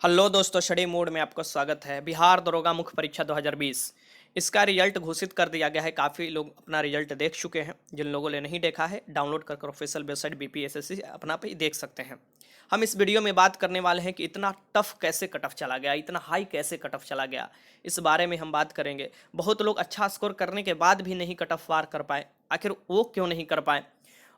Hello दोस्तों, study mode में आपका स्वागत है। बिहार दरोगा मुख्य परीक्षा 2020 इसका रिजल्ट घोषित कर दिया गया है। काफ़ी लोग अपना रिजल्ट देख चुके हैं। जिन लोगों ने नहीं देखा है, डाउनलोड कर ऑफिशियल वेबसाइट बीपीएसएससी अपना पे देख सकते हैं। हम इस वीडियो में बात करने वाले हैं कि इतना टफ कैसे कट ऑफ चला गया, इतना हाई कैसे कट ऑफ चला गया। इस बारे में हम बात करेंगे। बहुत लोग अच्छा स्कोर करने के बाद भी नहीं कट ऑफ पार कर पाए। आखिर वो क्यों नहीं कर पाए,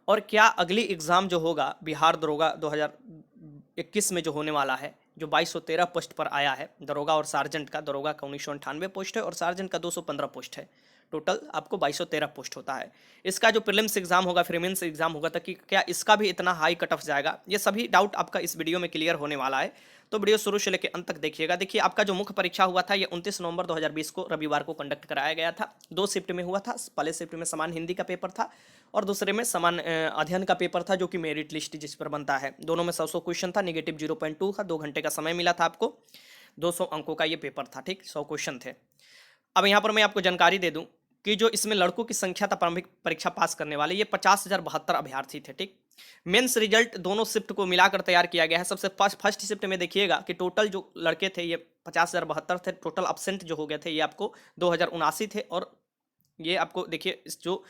और क्या अगली एग्ज़ाम जो होगा बिहार दरोगा 2021 में जो होने वाला है, जो 2213 पोस्ट पर आया है दरोगा और सार्जेंट का। दरोगा का 1998 पोस्ट है और सार्जेंट का 215 पोस्ट है। टोटल आपको 2213 पोस्ट होता है। इसका जो प्रीलिम्स एग्जाम होगा, फिर मेंस एग्जाम होगा, तक कि क्या इसका भी इतना हाई कट ऑफ जाएगा, ये सभी डाउट आपका इस वीडियो में क्लियर होने वाला है। तो वीडियो शुरू से लेकर अंत तक देखिएगा। देखिए, आपका जो मुख्य परीक्षा हुआ था, ये 29 नवंबर 2020 को रविवार को कंडक्ट कराया गया था। 2 शिफ्ट में हुआ था। पहले शिफ्ट में समान हिंदी का पेपर था और दूसरे में समान अध्ययन का पेपर था, जो कि मेरिट लिस्ट जिस पर बनता है। दोनों में 100 क्वेश्चन था। निगेटिव 0.2 था। 2 घंटे का समय मिला था आपको। 200 अंकों का ये पेपर था। ठीक, 100 क्वेश्चन थे। अब यहाँ पर मैं आपको जानकारी दे दूं कि जो इसमें लड़कों की संख्या था प्रारंभिक परीक्षा पास करने वाले, ये 50,072 अभ्यर्थी थे। ठीक, मेंस रिजल्ट दोनों शिफ्ट को मिलाकर तैयार किया गया है। सबसे फर्स्ट शिफ्ट में देखिएगा कि टोटल जो लड़के थे, ये 50,072 थे। टोटल अब्सेंट जो हो गए थे, ये आपको 2079 थे। और ये आपको देखिए, इस जो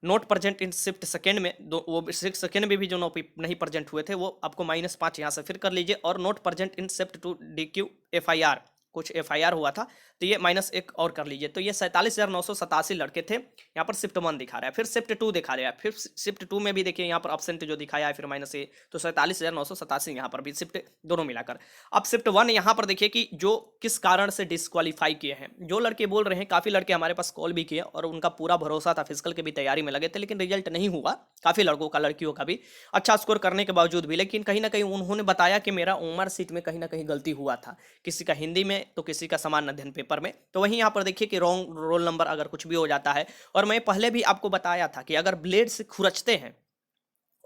note present in shift second में, दो वो सिक्स सेकेंड में भी जो नहीं प्रेजेंट हुए थे, वो आपको -5 यहाँ से फिर कर लीजिए। और not present in shift to DQ FIR, कुछ FIR हुआ था, तो ये -1 और कर लीजिए। तो ये 47,987 लड़के थे। यहाँ पर शिफ्ट 1 दिखा रहा है, फिर शिफ्ट 2 दिखा रहा है, फिर शिफ्ट 2 में भी देखिए यहाँ पर अब्सेंट जो दिखाया है, फिर -1, तो 47,987 यहाँ पर भी शिफ्ट दोनों मिलाकर। अब शिफ्ट 1 यहाँ पर देखिए कि जो किस कारण से डिस्क्वालीफाई किए हैं। जो लड़के बोल रहे हैं, काफ़ी लड़के हमारे पास कॉल भी किए और उनका पूरा भरोसा था, फिजिकल की भी तैयारी में लगे थे, लेकिन रिजल्ट नहीं हुआ। काफ़ी लड़कों का, लड़कियों का भी अच्छा स्कोर करने के बावजूद भी, लेकिन कहीं ना कहीं उन्होंने बताया कि मेरा ओमआर सीट में कहीं ना कहीं गलती हुआ था। किसी का हिंदी में तो किसी का समान अध्ययन पेपर में। तो वहीं यहाँ पर देखिए कि रॉन्ग रोल नंबर अगर कुछ भी हो जाता है, और मैं पहले भी आपको बताया था कि अगर ब्लेड से खुरचते हैं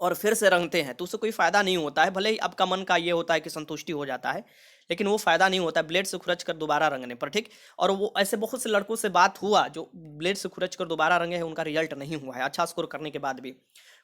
और फिर से रंगते हैं, तो उससे कोई फायदा नहीं होता है। भले ही आपका मन का ये होता है कि संतुष्टि हो जाता है, लेकिन वो फायदा नहीं होता है ब्लेड से खुरच कर दोबारा रंगने पर। ठीक, और वो ऐसे बहुत से लड़कों से बात हुआ जो ब्लेड से खुरच कर दोबारा रंगे हैं, उनका रिजल्ट नहीं हुआ है अच्छा स्कोर करने के बाद भी।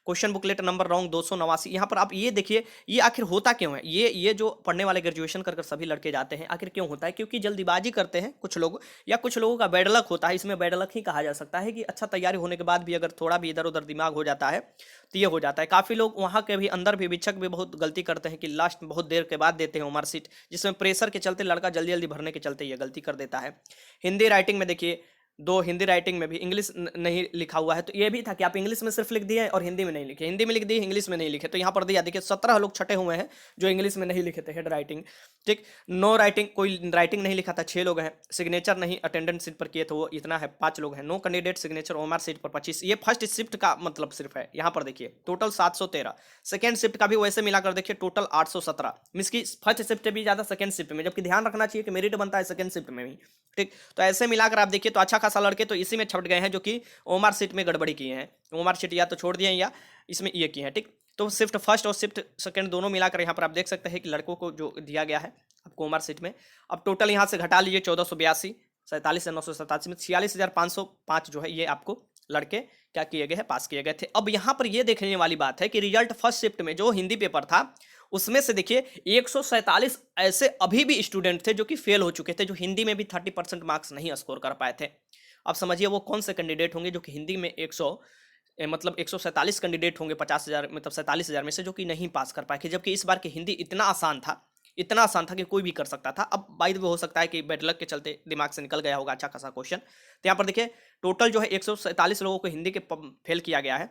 Question booklet number wrong 289। यहाँ पर आप ये देखिए, ये आखिर होता क्यों है। ये जो पढ़ने वाले ग्रेजुएशन कर सभी लड़के जाते हैं, आखिर क्यों होता है? क्योंकि जल्दीबाजी करते हैं कुछ लोग, या कुछ लोगों का बैड लक होता है। इसमें बैड लक ही कहा जा सकता है कि अच्छा तैयारी होने के बाद भी अगर थोड़ा भी इधर उधर दिमाग हो जाता है, तो ये हो जाता है। काफ़ी लोग वहाँ के भी अंदर भी शिक्षक भी बहुत गलती करते हैं कि लास्ट बहुत देर के बाद देते हैं मार्कशीट, जिसमें प्रेशर के चलते लड़का जल्दी जल्दी भरने के चलते ये गलती कर देता है। हिंदी राइटिंग में देखिए, 2 हिंदी राइटिंग में भी इंग्लिश नहीं लिखा हुआ है। तो ये भी था कि आप इंग्लिश में सिर्फ लिख दिए और हिंदी में नहीं लिखे, हिंदी में लिख दिए, इंग्लिश में नहीं लिखे। तो यहाँ पर दिया देखिए 17 लोग छटे हुए हैं जो इंग्लिश में नहीं लिखे थे हेड राइटिंग। ठीक, नो राइटिंग, कोई राइटिंग नहीं लिखा था, 6 लोग हैं। सिग्नेचर नहीं अटेंडेंस सीट पर किए थे, वो इतना है, 5 लोग हैं। No candidate signature OMR sheet पर 25। ये फर्स्ट शिफ्ट का मतलब सिर्फ है। यहाँ पर देखिए टोटल 713। सेकेंड शिफ्ट का भी वैसे मिलाकर देखिए टोटल 817। मीन्स की फर्स्ट शिफ्ट भी ज़्यादा सेकेंड शिफ्ट में, जबकि ध्यान रखना चाहिए कि मेरिट बनता है सेकेंड शिफ्ट में भी। ठीक, तो ऐसे मिलाकर आप देखिए तो अच्छा खासा लड़के तो इसी में छट गए हैं, जो कि ओमआर सीट में गड़बड़ी किए हैं। ओमआर सीट या तो छोड़ दिए हैं या इसमें ये किए हैं। ठीक, तो शिफ्ट फर्स्ट और शिफ्ट सेकंड दोनों मिलाकर यहाँ पर आप देख सकते हैं कि लड़कों को जो दिया गया है आपको ओमआर सीट में। अब टोटल यहाँ से घटा लीजिए 1482, 47,987 में 46,505 जो है ये आपको लड़के क्या किए गए हैं, पास किए गए थे। अब यहाँ पर ये देखने वाली बात है कि रिजल्ट फर्स्ट शिफ्ट में जो हिंदी पेपर था, उसमें से देखिए 147 ऐसे अभी भी स्टूडेंट थे जो कि फेल हो चुके थे, जो हिंदी में भी 30% मार्क्स नहीं स्कोर कर पाए थे। अब समझिए वो कौन से कैंडिडेट होंगे जो कि हिंदी में 147 कैंडिडेट होंगे 50,000, मतलब 47,000 में से, जो कि नहीं पास कर पाए थे। जबकि इस बार की हिंदी इतना आसान था, इतना आसान था कि कोई भी कर सकता था। अब बाई द वे हो सकता है कि बैड लक के चलते दिमाग से निकल गया होगा अच्छा खासा क्वेश्चन। तो यहाँ पर देखिए टोटल जो है 147 लोगों को हिंदी के फेल किया गया है,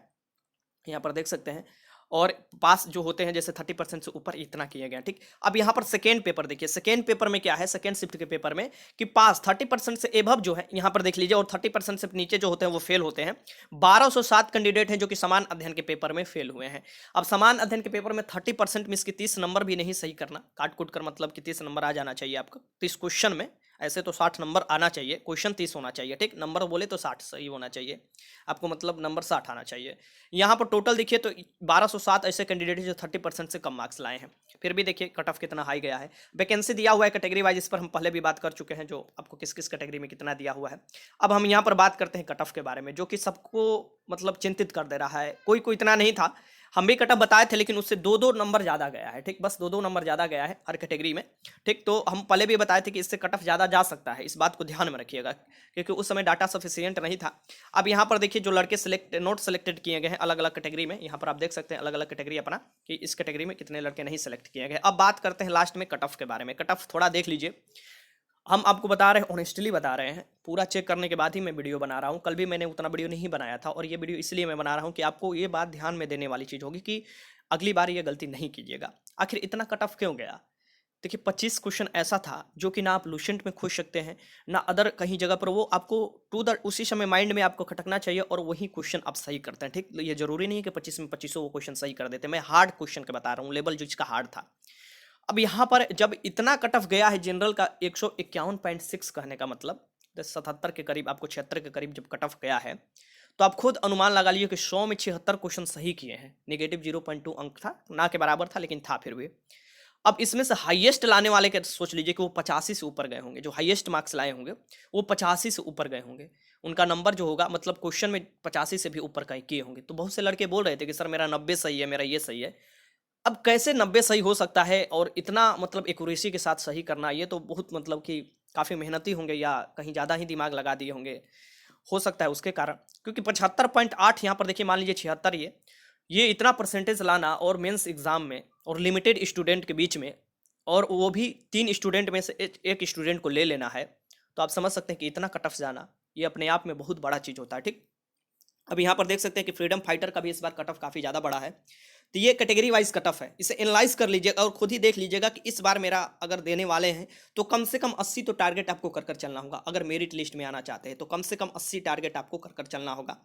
यहाँ पर देख सकते हैं। और पास जो होते हैं जैसे 30% से ऊपर, इतना किया गया। ठीक, अब यहाँ पर सेकेंड पेपर देखिए, सेकेंड पेपर में क्या है, सेकेंड शिफ्ट के पेपर में कि पास 30% से एबव जो है यहाँ पर देख लीजिए, और 30% से नीचे जो होते हैं वो फेल होते हैं। 1207 कैंडिडेट हैं जो कि समान अध्ययन के पेपर में फेल हुए हैं। अब समान अध्ययन के पेपर में 30% में इसकी 30 नंबर भी नहीं सही करना, काट कूट कर, मतलब कि 30 नंबर आ जाना चाहिए आपको 30 क्वेश्चन में। ऐसे तो 60 नंबर आना चाहिए, क्वेश्चन 30 होना चाहिए। ठीक, नंबर बोले तो 60 सही होना चाहिए आपको, मतलब नंबर 60 आना चाहिए। यहाँ पर टोटल देखिए तो 1207 ऐसे कैंडिडेट हैं जो 30% से कम मार्क्स लाए हैं। फिर भी देखिए कट ऑफ कितना हाई गया है। वैकेंसी दिया हुआ है कैटेगरी वाइज, इस पर हम पहले भी बात कर चुके हैं, जो आपको किस किस कैटेगरी में कितना दिया हुआ है। अब हम यहाँ पर बात करते हैं कट ऑफ के बारे में, जो कि सबको मतलब चिंतित कर दे रहा है। कोई इतना नहीं था, हम भी कट ऑफ बताए थे, लेकिन उससे 2-2 नंबर ज़्यादा गया है, ठीक, बस 2-2 नंबर ज़्यादा गया है हर कैटेगरी में, ठीक। तो हम पहले भी बताए थे कि इससे कट ऑफ ज़्यादा जा सकता है, इस बात को ध्यान में रखिएगा, क्योंकि उस समय डाटा सफिशिएंट नहीं था। अब यहाँ पर देखिए जो लड़के नोट सेलेक्टेड किए गए हैं अलग अलग कैटेगरी में, यहाँ पर आप देख सकते हैं अलग अलग कैटेगरी अपना, कि इस कैटेगरी में कितने लड़के नहीं सेलेक्ट किए गए। अब बात करते हैं लास्ट में कट ऑफ के बारे में। कट ऑफ थोड़ा देख लीजिए, हम आपको बता रहे हैं, ऑनेस्टली बता रहे हैं, पूरा चेक करने के बाद ही मैं वीडियो बना रहा हूँ। कल भी मैंने उतना वीडियो नहीं बनाया था, और ये वीडियो इसलिए मैं बना रहा हूँ कि आपको ये बात ध्यान में देने वाली चीज़ होगी कि अगली बार ये गलती नहीं कीजिएगा। आखिर इतना कट ऑफ क्यों गया? देखिए 25 क्वेश्चन ऐसा था जो कि ना आप लुसेंट में खोज सकते हैं, ना अदर कहीं जगह पर, वो आपको टू द उसी समय माइंड में आपको खटकना चाहिए और वही क्वेश्चन आप सही करते हैं, ठीक। ये जरूरी नहीं है कि 25 में 25 वो क्वेश्चन सही कर देते, मैं हार्ड क्वेश्चन के बता रहा हूँ, लेवल जो इसका हार्ड था। अब यहाँ पर जब इतना कट ऑफ गया है जनरल का 151.6, कहने का मतलब 77 के करीब, आपको 76 के करीब जब कट ऑफ गया है, तो आप खुद अनुमान लगा लीजिए कि 100 में 76 क्वेश्चन सही किए हैं। नेगेटिव 0.2 अंक था, ना के बराबर था, लेकिन था फिर भी। अब इसमें से हाईएस्ट लाने वाले के सोच लीजिए कि वो 85 से ऊपर गए होंगे, जो हाईएस्ट मार्क्स लाए होंगे वो 85 से ऊपर गए होंगे। उनका नंबर जो होगा, मतलब क्वेश्चन में 85 से भी ऊपर कहीं किए होंगे। तो बहुत से लड़के बोल रहे थे कि सर मेरा 90 सही है, मेरा ये सही है। अब कैसे 90 सही हो सकता है, और इतना मतलब एक्यूरेसी के साथ सही करना, ये तो बहुत मतलब कि काफ़ी मेहनती होंगे, या कहीं ज़्यादा ही दिमाग लगा दिए होंगे, हो सकता है उसके कारण। क्योंकि 75.8 यहाँ पर देखिए, मान लीजिए 76, ये इतना परसेंटेज लाना, और मेंस एग्जाम में, और लिमिटेड स्टूडेंट के बीच में, और वो भी 3 स्टूडेंट में से एक स्टूडेंट को ले लेना है, तो आप समझ सकते हैं कि इतना कट ऑफ जाना ये अपने आप में बहुत बड़ा चीज़ होता है, ठीक। अब यहाँ पर देख सकते हैं कि फ्रीडम फाइटर का भी इस बार कट ऑफ काफ़ी ज़्यादा बड़ा है। तो ये कैटेगरी वाइज कट ऑफ है, इसे एनालाइज कर लीजिएगा और खुद ही देख लीजिएगा कि इस बार मेरा अगर देने वाले हैं तो कम से कम 80 तो टारगेट आपको कर चलना होगा। अगर मेरिट लिस्ट में आना चाहते हैं तो कम से कम 80 टारगेट आपको कर चलना होगा।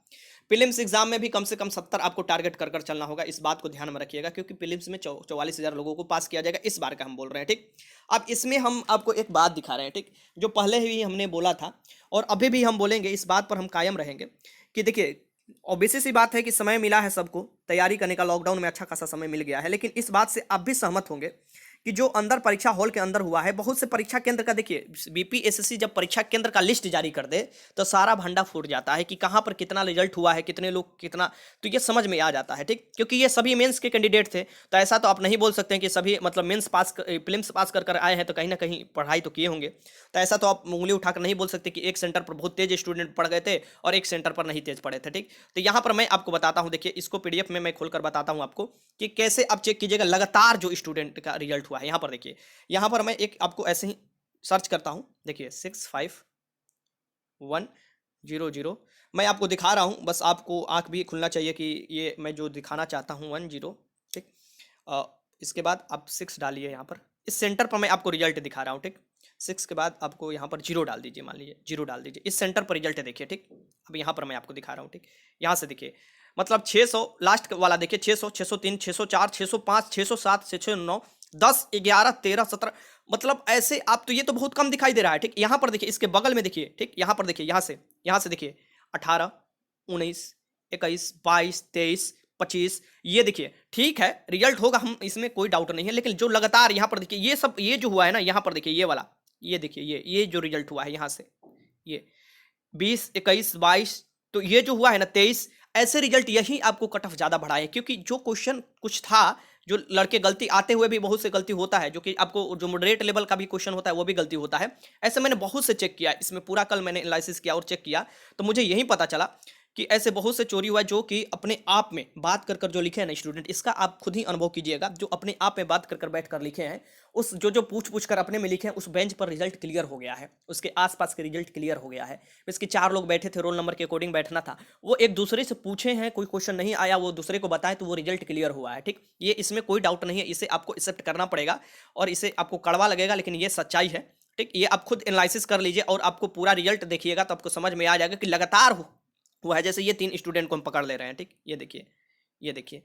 प्रीलिम्स एग्जाम में भी कम से कम 70 आपको टारगेट कर चलना होगा। इस बात को ध्यान में रखिएगा, क्योंकि प्रीलिम्स में 44,000 लोगों को पास किया जाएगा, इस बार का हम बोल रहे हैं, ठीक। अब इसमें हम आपको एक बात दिखा रहे हैं, ठीक, जो पहले ही हमने बोला था और अभी भी हम बोलेंगे, इस बात पर हम कायम रहेंगे कि देखिए, ऑब्वियस सी बात है कि समय मिला है सबको तैयारी करने का, लॉकडाउन में अच्छा खासा समय मिल गया है, लेकिन इस बात से आप भी सहमत होंगे कि जो अंदर परीक्षा हॉल के अंदर हुआ है, बहुत से परीक्षा केंद्र का, देखिए बीपीएसएससी जब परीक्षा केंद्र का लिस्ट जारी कर दे तो सारा भंडा फूट जाता है कि कहाँ पर कितना रिजल्ट हुआ है, कितने लोग कितना, तो ये समझ में आ जाता है, ठीक। क्योंकि ये सभी मेंस के कैंडिडेट थे, तो ऐसा तो आप नहीं बोल सकते हैं कि सभी मतलब मेंस पास प्रीलिम्स पास कर आए हैं तो कहीं ना कहीं पढ़ाई तो किए होंगे। तो ऐसा तो आप उंगली उठाकर नहीं बोल सकते कि एक सेंटर पर बहुत तेज स्टूडेंट पढ़ गए थे और एक सेंटर पर नहीं तेज पढ़े थे, ठीक। तो यहाँ पर मैं आपको बताता हूँ, देखिए इसको पीडीएफ में मैं खोलकर बताता हूँ आपको कि कैसे आप चेक कीजिएगा लगातार जो स्टूडेंट का रिजल्ट हुआ है। यहाँ पर देखिए, यहाँ पर मैं एक आपको ऐसे ही सर्च करता हूँ, देखिए 65100, मैं आपको दिखा रहा हूँ, बस आपको आंख भी खुलना चाहिए कि ये मैं जो दिखाना चाहता हूँ 10, ठीक। इसके बाद आप 6 डालिए, यहाँ पर इस सेंटर पर मैं आपको रिजल्ट दिखा रहा हूँ, ठीक। 6 के बाद आपको यहाँ पर 0 डाल दीजिए, मान लीजिए 0 डाल दीजिए, इस सेंटर पर रिजल्ट देखिए, ठीक। अब यहाँ पर मैं आपको दिखा रहा हूँ, ठीक। यहाँ से देखिए, मतलब 600 लास्ट वाला देखिए, 600, 603, 604, 605, 607, 609, 10, 11, 13, 17, मतलब ऐसे आप, तो ये तो बहुत कम दिखाई दे रहा है, ठीक। यहाँ पर देखिए, इसके बगल में देखिए, ठीक, यहाँ पर देखिए, यहाँ से देखिए 18, 19, 21, 22, 23, 25, ये देखिए, ठीक है रिजल्ट होगा, हम इसमें कोई डाउट नहीं है, लेकिन जो लगातार यहाँ पर देखिए, ये सब ये जो हुआ है ना, यहाँ पर देखिए ये वाला, ये देखिए ये जो रिजल्ट हुआ है यहाँ से, ये 20, 21, 22, तो ये जो हुआ है ना 23, ऐसे रिजल्ट यही आपको कट ऑफ ज्यादा बढ़ाए, क्योंकि जो क्वेश्चन कुछ था, जो लड़के गलती आते हुए भी बहुत से गलती होता है, जो कि आपको जो मॉडरेट लेवल का भी क्वेश्चन होता है वो भी गलती होता है। ऐसे मैंने बहुत से चेक किया, इसमें पूरा कल मैंने एनालिसिस किया और चेक किया, तो मुझे यही पता चला कि ऐसे बहुत से चोरी हुआ है, जो कि अपने आप में बात कर जो लिखे हैं ना स्टूडेंट, इसका आप खुद ही अनुभव कीजिएगा, जो अपने आप में बात कर बैठ कर लिखे हैं, उस जो पूछ कर अपने में लिखे हैं, उस बेंच पर रिजल्ट क्लियर हो गया है, उसके आसपास के रिजल्ट क्लियर हो गया है। इसके 4 लोग बैठे थे, रोल नंबर के अकॉर्डिंग बैठना था, वो एक दूसरे से पूछे हैं, कोई क्वेश्चन नहीं आया, वो दूसरे को बताए तो वो रिजल्ट क्लियर हुआ है, ठीक। ये इसमें कोई डाउट नहीं है, इसे आपको एक्सेप्ट करना पड़ेगा, और इसे आपको कड़वा लगेगा, लेकिन ये सच्चाई है, ठीक। ये आप खुद एनालिसिस कर लीजिए और आपको पूरा रिजल्ट देखिएगा तो आपको समझ में आ जाएगा कि लगातार हुआ है। जैसे ये 3 स्टूडेंट को हम पकड़ ले रहे हैं, ठीक, ये देखिए, ये देखिए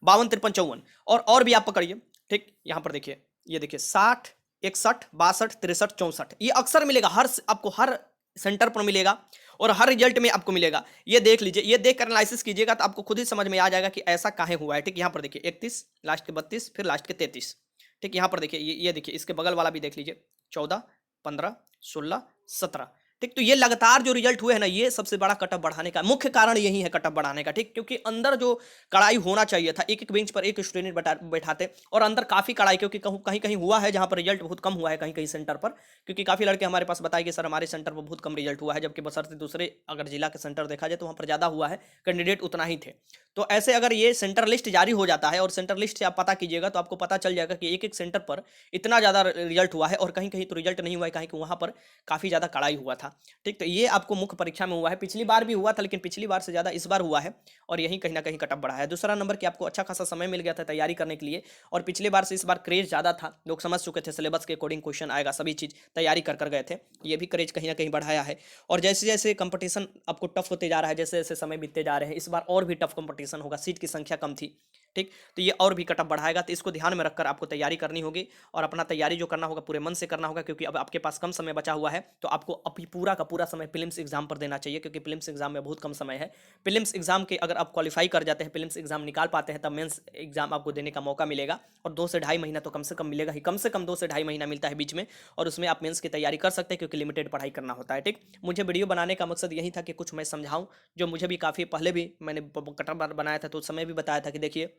52, 53, 54, और भी आप पकड़िए, ठीक। यहाँ पर देखिए, ये देखिए 60, 61, 62, 63, 64, ये अक्सर मिलेगा, आपको हर सेंटर पर मिलेगा और हर रिजल्ट में आपको मिलेगा। ये देख लीजिए, ये देख कर एनालिसिस कीजिएगा तो आपको खुद ही समझ में आ जाएगा कि ऐसा काहे हुआ है, ठीक। यहाँ पर देखिए 31, लास्ट के 32, फिर लास्ट के 33, ठीक। यहाँ पर देखिए, ये देखिए, इसके बगल वाला भी देख लीजिए, 14, 15, 16, 17, ठीक। तो ये लगातार जो रिजल्ट हुए हैं ना, ये सबसे बड़ा कट ऑफ बढ़ाने का मुख्य कारण यही है, कट ऑफ बढ़ाने का। ठीक, क्योंकि अंदर जो कड़ाई होना चाहिए था, एक एक बेंच पर एक स्टूडेंट बैठाते, और अंदर काफी कड़ाई, क्योंकि कहीं कहीं हुआ है जहां पर रिजल्ट बहुत कम हुआ है, कहीं कहीं सेंटर पर, क्योंकि काफी लड़के हमारे पास बताए कि सर हमारे सेंटर पर बहुत कम रिजल्ट हुआ है, जबकि बशर्ते दूसरे अगर जिला के सेंटर देखा जाए तो वहां पर ज्यादा हुआ है, कैंडिडेट उतना ही थे। तो ऐसे अगर ये सेंटर लिस्ट जारी हो जाता है, और सेंटर लिस्ट से आप पता कीजिएगा, तो आपको पता चल जाएगा कि एक एक सेंटर पर इतना ज्यादा रिजल्ट हुआ है, और कहीं कहीं तो रिजल्ट नहीं हुआ है, कहीं वहां पर काफी ज्यादा कड़ाई हुआ था। ठीक, तो ये आपको मुख्य परीक्षा में हुआ है, पिछली बार भी हुआ था, लेकिन पिछली बार से ज़्यादा इस बार हुआ है, और यही कहीं ना कहीं कटअप बढ़ा है। दूसरा नंबर कि आपको अच्छा खासा समय मिल गया था तैयारी करने के लिए, और पिछले बार से इस बार क्रेज ज़्यादा था, लोग समझ चुके थे सिलेबस के अकॉर्डिंग क्वेश्चन आएगा, सभी चीज़ तैयारी कर गए थे, ये भी क्रेज कहीं ना कहीं बढ़ाया है। और जैसे जैसे कंपटीशन आपको टफ होते जा रहा है, जैसे जैसे समय बीतते जा रहे हैं, इस बार और भी टफ कंपटीशन होगा, सीट की संख्या कम थी। ठीक, तो ये और भी कटअप बढ़ाएगा, तो इसको ध्यान में रखकर आपको तैयारी करनी होगी, और अपना तैयारी जो करना होगा पूरे मन से करना होगा, क्योंकि अब आपके पास कम समय बचा हुआ है, तो आपको अभी पूरा का पूरा समय प्रीलिम्स एग्जाम पर देना चाहिए, क्योंकि प्रीलिम्स एग्जाम में बहुत कम समय है। प्रीलिम्स एग्जाम के अगर आप क्वालिफाई कर जाते हैं, प्रीलिम्स एग्जाम निकाल पाते हैं, तब मेंस एग्जाम आपको देने का मौका मिलेगा, और 2 से ढाई महीना तो कम से कम मिलेगा ही, कम से कम 2 से ढाई महीना मिलता है बीच में, और उसमें आप मेंस की तैयारी कर सकते हैं, क्योंकि लिमिटेड पढ़ाई करना होता है। ठीक, मुझे वीडियो बनाने का मकसद यही था कि कुछ मैं समझाऊं, जो मुझे भी काफ़ी पहले भी मैंने कटर बनाया था, तो उस समय भी बताया था कि देखिए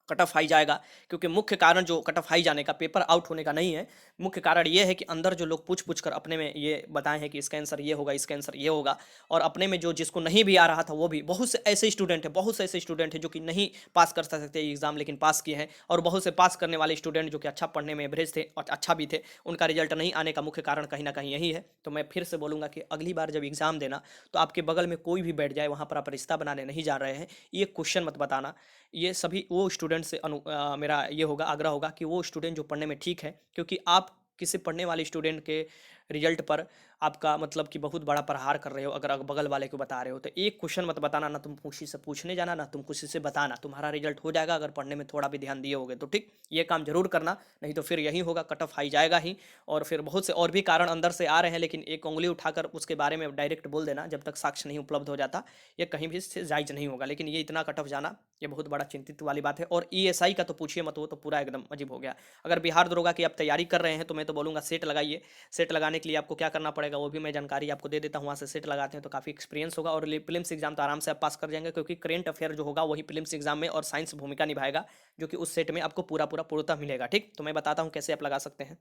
कट ऑफ हाई जाएगा, क्योंकि मुख्य कारण जो कट ऑफ हाई जाने का, पेपर आउट होने का नहीं है, मुख्य कारण ये है कि अंदर जो लोग पूछ पूछ कर अपने में ये बताए हैं कि इसका आंसर ये होगा, इसका आंसर ये होगा, और अपने में जो जिसको नहीं भी आ रहा था, वो भी बहुत से ऐसे स्टूडेंट हैं, बहुत से ऐसे स्टूडेंट हैं जो कि नहीं पास कर सकते एग्जाम, लेकिन पास किए हैं, और बहुत से पास करने वाले स्टूडेंट जो कि अच्छा पढ़ने में एवरेज थे और अच्छा भी थे, उनका रिजल्ट नहीं आने का मुख्य कारण कहीं ना कहीं यही है। तो मैं फिर से बोलूँगा कि अगली बार जब एग्जाम देना, तो आपके बगल में कोई भी बैठ जाए, वहाँ पर आप रिश्ता बनाने नहीं जा रहे हैं, ये क्वेश्चन मत बताना। ये सभी वो स्टूडेंट से मेरा ये होगा, आग्रह होगा कि वो स्टूडेंट जो पढ़ने में ठीक है, क्योंकि आप किसी पढ़ने वाले स्टूडेंट के रिजल्ट पर आपका मतलब कि बहुत बड़ा प्रहार कर रहे हो, अगर बगल वाले को बता रहे हो, तो एक क्वेश्चन मत बताना, ना तुम किसी से पूछने जाना, ना तुम किसी से बताना, तुम्हारा रिजल्ट हो जाएगा अगर पढ़ने में थोड़ा भी ध्यान दिए होगे तो। ठीक, ये काम जरूर करना, नहीं तो फिर यही होगा, कट ऑफ हाई जाएगा ही, और फिर बहुत से और भी कारण अंदर से आ रहे हैं, लेकिन एक उंगली उठाकर उसके बारे में डायरेक्ट बोल देना जब तक साक्ष्य नहीं उपलब्ध हो जाता, ये कहीं भी से जायज नहीं होगा। लेकिन ये इतना कट ऑफ जाना, ये बहुत बड़ा चिंतित वाली बात है। और ईएसआई का तो पूछिए मत, वो तो पूरा एकदम अजीब हो गया। अगर बिहार दरोगा की आप तैयारी कर रहे हैं, तो मैं तो बोलूँगा सेट लगाइए। सेट लगाने के लिए आपको क्या करना पड़ेगा, वो भी मैं जानकारी आपको दे देता हूँ, वहाँ से सेट लगाते हैं तो काफ़ी एक्सपीरियंस होगा, और प्रीलिम्स एग्जाम तो आराम से आप पास कर जाएंगे, क्योंकि करेंट अफेयर जो होगा वही प्रीलिम्स एग्जाम में और साइंस भूमिका निभाएगा, जो कि उस सेट में आपको पूरा पूरा पूर्णतः मिलेगा। ठीक, तो मैं बताता हूँ कैसे आप लगा सकते हैं।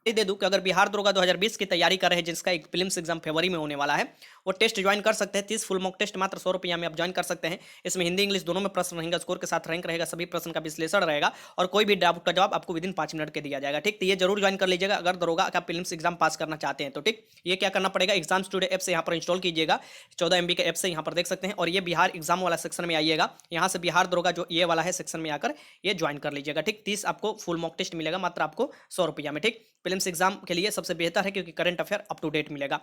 दे दूं कि अगर बिहार दरोगा 2020 की तैयारी कर रहे हैं, जिसका एक प्रीलिम्स एग्जाम फरवरी में होने वाला है, वो टेस्ट ज्वाइन कर सकते हैं। 30 फुल मॉक टेस्ट मात्र 100 रुपया में आप ज्वाइन कर सकते हैं। इसमें हिंदी इंग्लिश दोनों में प्रश्न रहेंगे, स्कोर के साथ रैंक रहेगा, सभी प्रश्न का विश्लेषण रहेगा, और कोई भी डाउट का जवाब आपको विदिन 5 मिनट के दिया जाएगा। ठीक, तो ये जरूर ज्वाइन कर लीजिएगा अगर दरोगा का प्रीलिम्स एग्जाम पास करना चाहते हैं तो। ठीक, ये क्या करना पड़ेगा, एग्जाम स्टूडियो ऐप से यहाँ पर इंस्टॉल कीजिएगा, 14 MB के ऐप से यहाँ पर देख सकते हैं, और ये बिहार एग्जाम वाला सेक्शन में आइएगा, यहाँ से बिहार दरोगा जो ये वाला है सेक्शन में आकर ये ज्वाइन कर लीजिएगा। ठीक, 30 आपको फुल मॉक टेस्ट मिलेगा मात्र आपको 100 रुपया में। ठीक, प्रीलिम्स एग्जाम के लिए सबसे बेहतर है, क्योंकि current affair up to date मिलेगा।